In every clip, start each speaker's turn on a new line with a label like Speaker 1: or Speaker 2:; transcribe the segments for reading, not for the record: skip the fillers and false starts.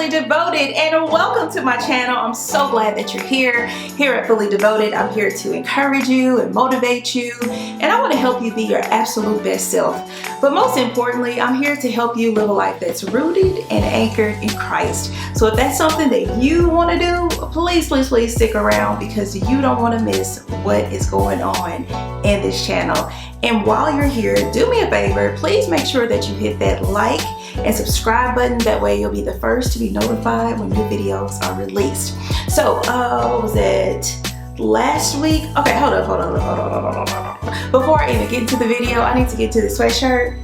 Speaker 1: Fully Devoted, and welcome to my channel. I'm so glad that you're here. Here at Fully Devoted, I'm here to encourage you and motivate you, and I want to help you be your absolute best self. But most importantly, I'm here to help you live a life that's rooted and anchored in Christ. So if that's something that you want to do, please stick around, because you don't want to miss what is going on in this channel. And while you're here, do me a favor, please make sure that you hit that like and subscribe button. That way you'll be the first to be notified when new videos are released. So what was it, last week? Okay, hold on. Before I even get into the video, I need to get to the sweatshirt.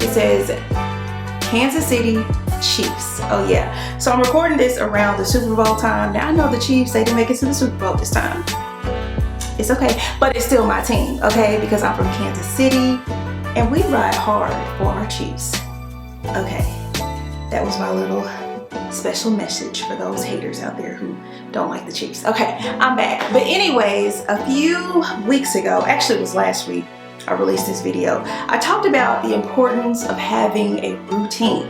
Speaker 1: It says Kansas City Chiefs. Oh yeah, so I'm recording this around the Super Bowl time. Now I know the Chiefs, they didn't make it to the Super Bowl this time. It's okay, but it's still my team, okay? Because I'm from Kansas City and we ride hard for our Chiefs. Okay, that was my little special message for those haters out there who don't like the Chiefs. Okay, I'm back. But anyways, a few weeks ago, actually it was last week, I released this video. I talked about the importance of having a routine.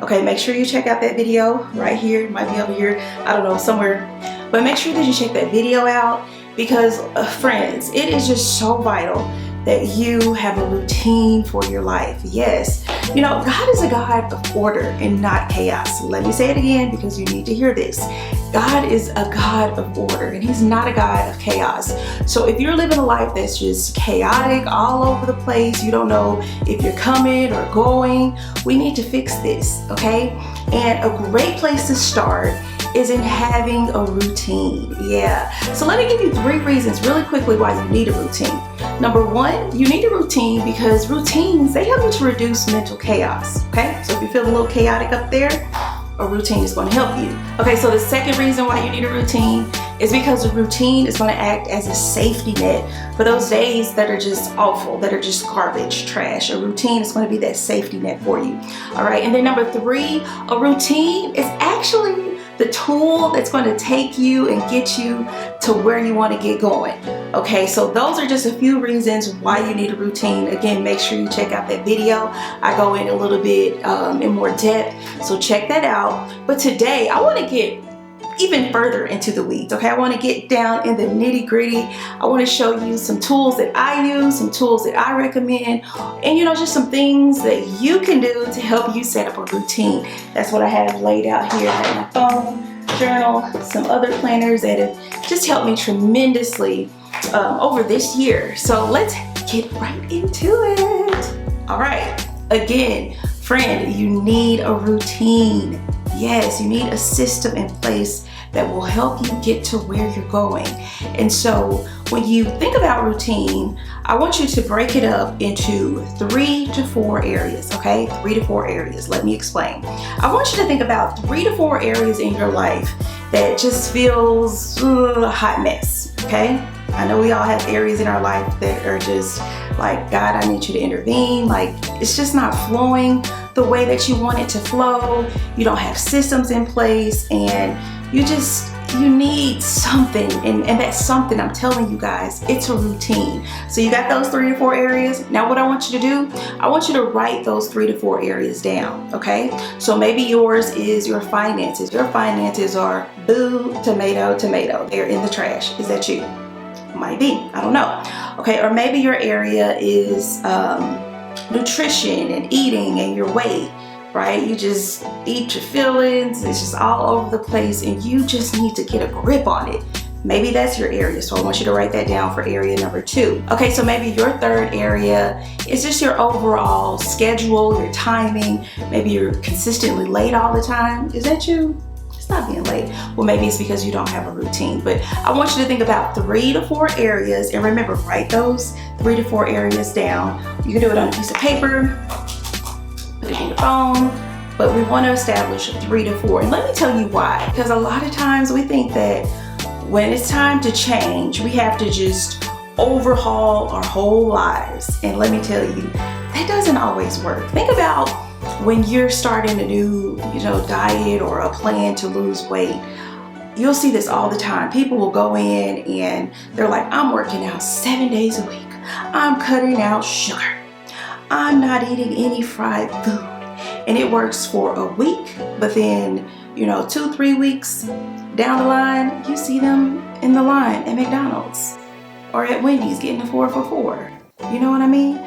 Speaker 1: Okay, make sure you check out that video right here. It might be over here, I don't know, somewhere. But make sure that you check that video out, because friends, it is just so vital that you have a routine for your life. Yes, you know, God is a God of order and not chaos. Let me say it again, because you need to hear this. God is a God of order and he's not a God of chaos. So if you're living a life that's just chaotic, all over the place, you don't know if you're coming or going, we need to fix this, okay? And a great place to start is in having a routine. Yeah, so let me give you 3 reasons really quickly why you need a routine. Number 1, you need a routine because routines, they help you to reduce mental chaos, okay? So if you feel a little chaotic up there, a routine is going to help you. Okay, so the second reason why you need a routine is because a routine is going to act as a safety net for those days that are just awful, that are just garbage, trash. A routine is going to be that safety net for you. All right, and then number 3, a routine is actually the tool that's going to take you and get you to where you want to get going. Okay, so those are just a few reasons why you need a routine. Again, make sure you check out that video. I go in a little bit in more depth, so check that out. But today I want to get even further into the weeds, okay? I want to get down in the nitty-gritty. I want to show you some tools that I use, some tools that I recommend, and you know, just some things that you can do to help you set up a routine. That's what I have laid out here. I have my phone, journal, some other planners that have just helped me tremendously over this year. So let's get right into it. All right, again, friend, you need a routine. Yes, you need a system in place that will help you get to where you're going. And so when you think about routine, I want you to break it up into 3 to 4 areas, okay? 3 to 4 areas. Let me explain. I want you to think about 3 to 4 areas in your life that just feels a hot mess, okay? I know we all have areas in our life that are just like, God, I need you to intervene. Like, it's just not flowing the way that you want it to flow. You don't have systems in place, and you need something. And that's something, I'm telling you guys, it's a routine. So you got those 3 to 4 areas. Now what I want you to do, I want you to write those 3 to 4 areas down, okay? So maybe yours is your finances. Your finances are boo, tomato, tomato. They're in the trash. Is that you? Might be, I don't know. Okay, or maybe your area is nutrition and eating and your weight, right? You just eat your feelings, it's just all over the place, and you just need to get a grip on it. Maybe that's your area, so I want you to write that down for area number 2. Okay, so maybe your 3rd area is just your overall schedule, your timing. Maybe you're consistently late all the time. Is that you? Stop being late. Well, maybe it's because you don't have a routine. But I want you to think about 3 to 4 areas, and remember, write those 3 to 4 areas down. You can do it on a piece of paper, put it in your phone, but we want to establish 3 to 4. And let me tell you why. Because a lot of times we think that when it's time to change, we have to just overhaul our whole lives. And let me tell you, that doesn't always work. Think about when you're starting a new, diet or a plan to lose weight. You'll see this all the time. People will go in and they're like, I'm working out 7 days a week. I'm cutting out sugar. I'm not eating any fried food. And it works for a week, but then 2-3 weeks down the line, you see them in the line at McDonald's or at Wendy's getting a 4 for $4. You know what I mean?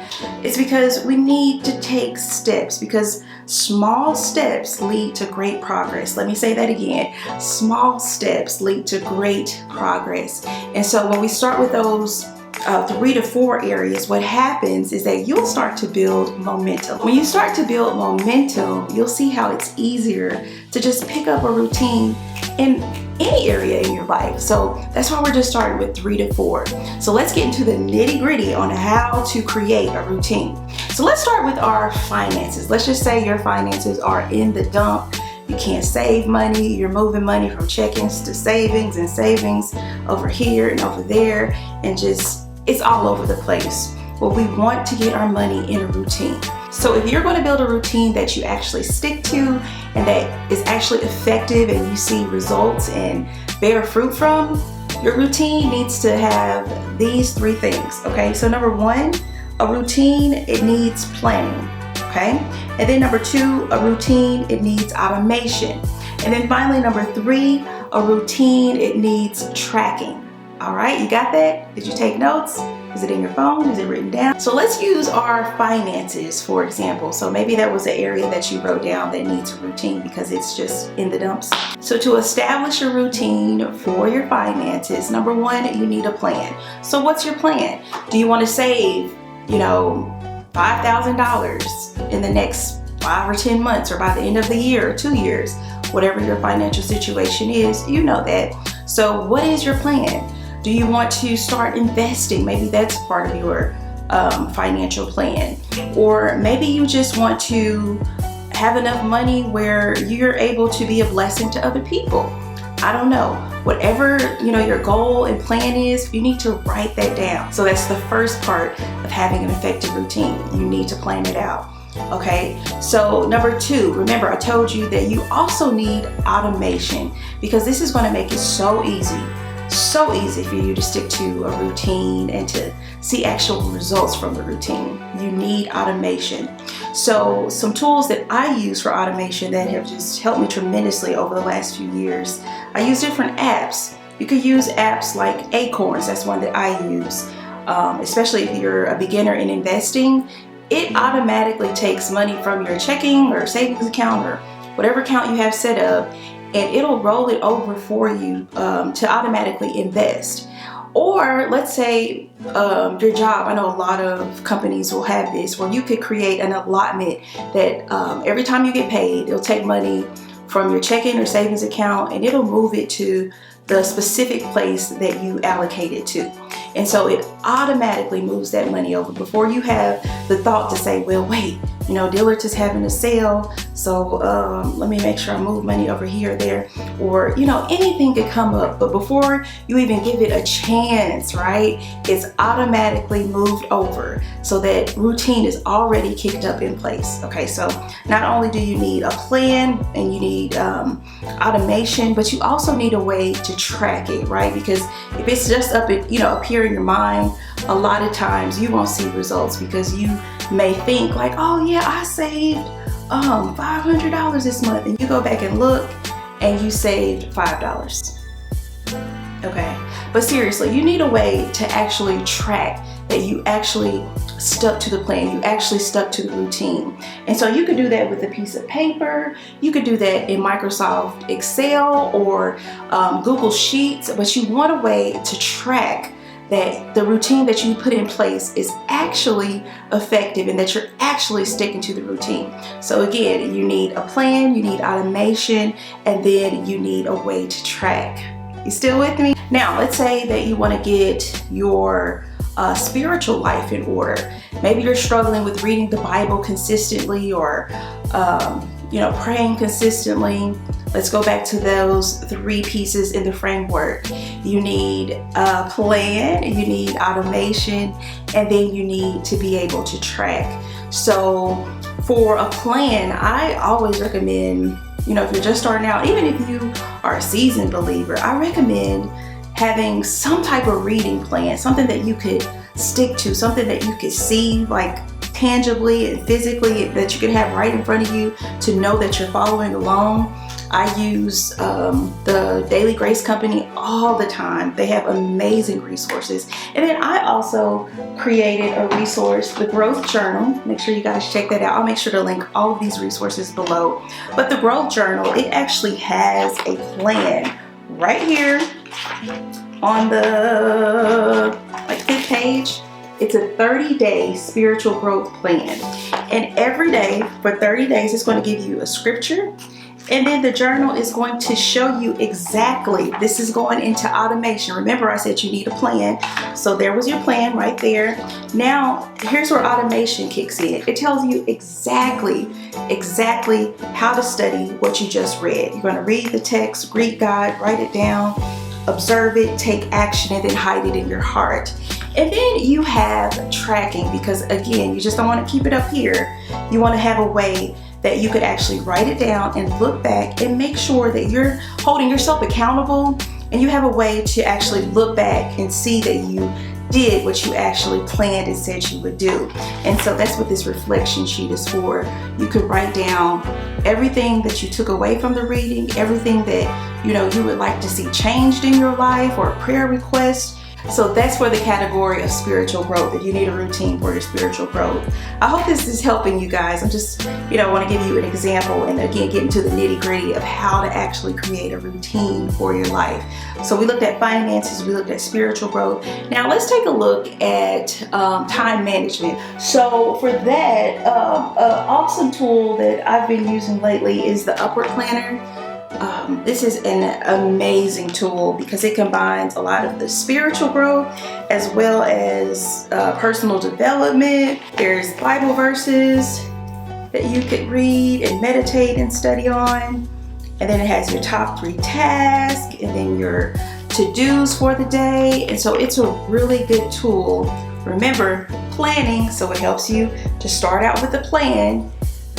Speaker 1: It's because we need to take steps, because small steps lead to great progress. Let me say that again. Small steps lead to great progress. And so when we start with those 3 to 4 areas, what happens is that you'll start to build momentum. When you start to build momentum, you'll see how it's easier to just pick up a routine in any area in your life. So that's why we're just starting with 3 to 4. So let's get into the nitty-gritty on how to create a routine. So let's start with our finances. Let's just say your finances are in the dump. You can't save money. You're moving money from check-ins to savings and savings over here and over there, and just it's all over the place. Well, we want to get our money in a routine. So if you're going to build a routine that you actually stick to and that is actually effective and you see results and bear fruit from, your routine needs to have these 3 things, okay? So number 1, a routine, it needs planning, okay? And then number 2, a routine, it needs automation. And then finally, number 3, a routine, it needs tracking. All right, you got that? Did you take notes? Is it in your phone? Is it written down? So let's use our finances, for example. So maybe that was an area that you wrote down that needs a routine because it's just in the dumps. So to establish a routine for your finances, number 1, you need a plan. So what's your plan? Do you want to save, $5,000 in the next 5 or 10 months, or by the end of the year or 2 years, whatever your financial situation is, you know that. So what is your plan? Do you want to start investing? Maybe that's part of your financial plan. Or maybe you just want to have enough money where you're able to be a blessing to other people. I don't know. Whatever your goal and plan is, you need to write that down. So that's the first part of having an effective routine. You need to plan it out. Okay, so number 2, remember I told you that you also need automation, because this is going to make it so easy for you to stick to a routine and to see actual results from the routine. You need automation. So some tools that I use for automation that have just helped me tremendously over the last few years, I use different apps. You could use apps like Acorns. That's one that I use, especially if you're a beginner in investing. It automatically takes money from your checking or savings account or whatever account you have set up, and it'll roll it over for you to automatically invest. Or let's say your job, I know a lot of companies will have this, where you could create an allotment that every time you get paid, it'll take money from your checking or savings account and it'll move it to the specific place that you allocate it to. And so it automatically moves that money over before you have the thought to say, well, wait, Dillard's is having a sale, so let me make sure I move money over here or there, or anything could come up. But before you even give it a chance, right, it's automatically moved over, so that routine is already kicked up in place. Okay, so not only do you need a plan and you need automation, but you also need a way to track it, right? Because if it's just up here in your mind, a lot of times you won't see results, because you may think like, oh yeah, I saved $500 this month, and you go back and look and you saved $5. Okay, but seriously, you need a way to actually track that you actually stuck to the plan, you actually stuck to the routine. And so you could do that with a piece of paper, you could do that in Microsoft Excel or Google Sheets, but you want a way to track that the routine that you put in place is actually effective and that you're actually sticking to the routine. So again, you need a plan, you need automation, and then you need a way to track. You still with me? Now, let's say that you want to get your spiritual life in order. Maybe you're struggling with reading the Bible consistently, or praying consistently. Let's go back to those 3 pieces in the framework. You need a plan, you need automation, and then you need to be able to track. So for a plan, I always recommend, if you're just starting out, even if you are a seasoned believer, I recommend having some type of reading plan, something that you could stick to, something that you could see like tangibly and physically, that you could have right in front of you to know that you're following along. I use the Daily Grace Company all the time. They have amazing resources. And then I also created a resource, the Growth Journal. Make sure you guys check that out. I'll make sure to link all of these resources below. But the Growth Journal, it actually has a plan right here on the fifth page. It's a 30-day spiritual growth plan. And every day for 30 days, it's going to give you a scripture. And then the journal is going to show you exactly, this is going into automation. Remember, I said you need a plan. So there was your plan right there. Now, here's where automation kicks in. It tells you exactly how to study what you just read. You're going to read the text, greet God, write it down, observe it, take action, and then hide it in your heart. And then you have tracking, because again, you just don't want to keep it up here. You want to have a way that you could actually write it down and look back and make sure that you're holding yourself accountable, and you have a way to actually look back and see that you did what you actually planned and said you would do. And so that's what this reflection sheet is for. You could write down everything that you took away from the reading, everything that you would like to see changed in your life, or a prayer request. So that's for the category of spiritual growth, if you need a routine for your spiritual growth. I hope this is helping you guys. I'm just, want to give you an example, and again, get into the nitty gritty of how to actually create a routine for your life. So we looked at finances, we looked at spiritual growth. Now let's take a look at time management. So for that, an awesome tool that I've been using lately is the Upward Planner. This is an amazing tool because it combines a lot of the spiritual growth as well as personal development. There's Bible verses that you could read and meditate and study on. And then it has your top 3 tasks and then your to-dos for the day. And so it's a really good tool. Remember, planning, so it helps you to start out with a plan.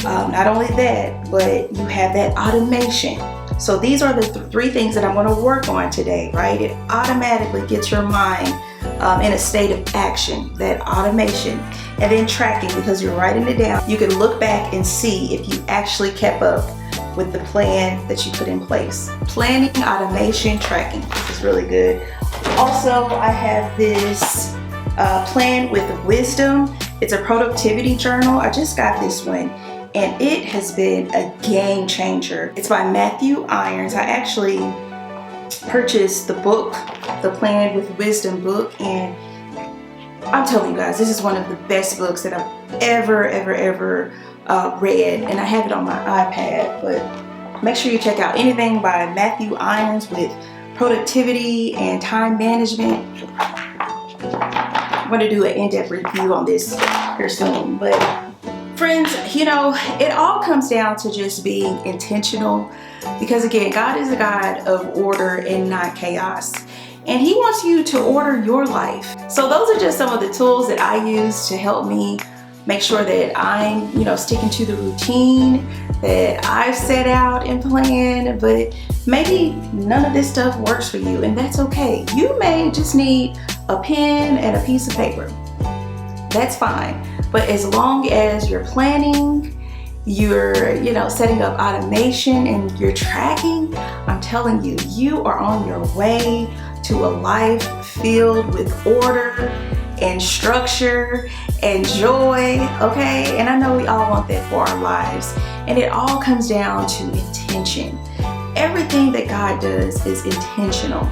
Speaker 1: Not only that, but you have that automation. So these are the 3 things that I'm going to work on today, right? It automatically gets your mind in a state of action, that automation. And then tracking, because you're writing it down. You can look back and see if you actually kept up with the plan that you put in place. Planning, automation, tracking. This is really good. Also, I have this Plan with Wisdom. It's a productivity journal. I just got this one, and it has been a game changer. It's by Matthew Irons. I actually purchased the book, the Plan with Wisdom book, and I'm telling you guys, this is one of the best books that I've ever read, and I have it on my iPad. But make sure you check out anything by Matthew Irons with productivity and time management. I'm going to do an in-depth review on this here soon, but friends, it all comes down to just being intentional, because again, God is a God of order and not chaos, and He wants you to order your life. So those are just some of the tools that I use to help me make sure that I'm, sticking to the routine that I've set out and planned. But maybe none of this stuff works for you, and that's okay. You may just need a pen and a piece of paper. That's fine. But as long as you're planning, you're, setting up automation and you're tracking, I'm telling you, you are on your way to a life filled with order and structure and joy, okay? And I know we all want that for our lives. And it all comes down to intention. Everything that God does is intentional.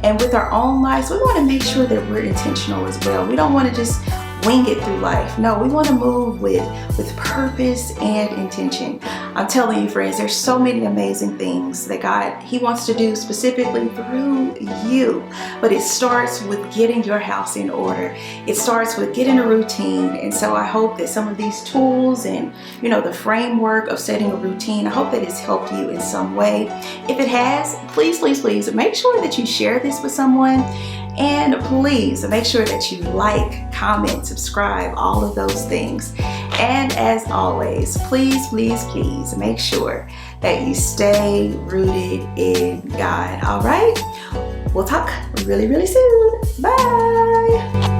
Speaker 1: And with our own lives, we want to make sure that we're intentional as well. We don't want to just wing it through life. No, we want to move with purpose and intention. I'm telling you, friends, there's so many amazing things that God, He wants to do specifically through you. But it starts with getting your house in order. It starts with getting a routine. And so I hope that some of these tools and, the framework of setting a routine, I hope that it's helped you in some way. If it has, please make sure that you share this with someone. And please make sure that you like, comment, subscribe, all of those things. And as always, please make sure that you stay rooted in God. All right? We'll talk really soon. Bye.